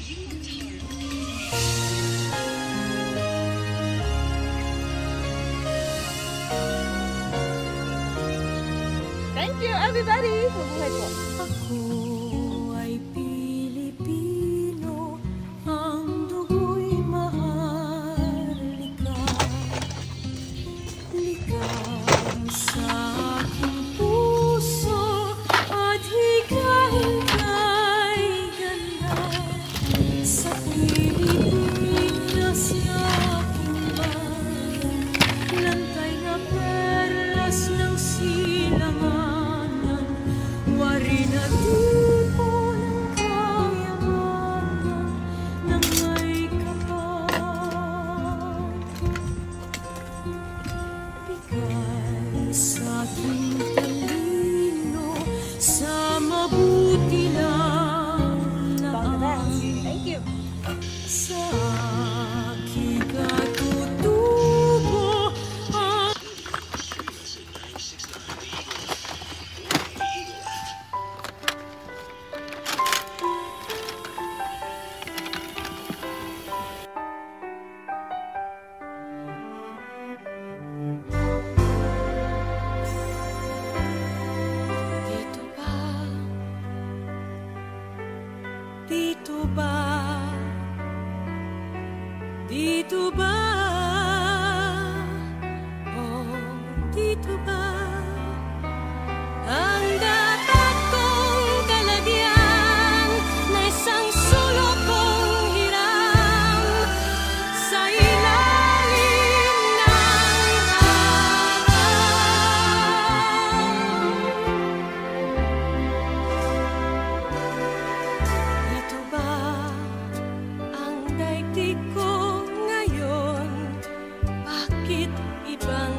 Thank you, everybody! Mabuhay po. Ako ay Pilipino, ang dugo'y maharlika. Ligaw sa aking puso at higay-higay ganda. Sa Pilipinas na aking bayan, lantay na perlas ng silanganan. Wari na tipo ng kayamanan ng may kapal. Bigay sa aking talino, sa mabuti lang na Thank you. sa aking katutubo ang dito ba, dito ba, oh, dito ba, ang dapat kong kalagyan na isang sulok kong hiram sa ilalim ng araw. Dito ba ang daigdig ko ngayon? Bakit ibang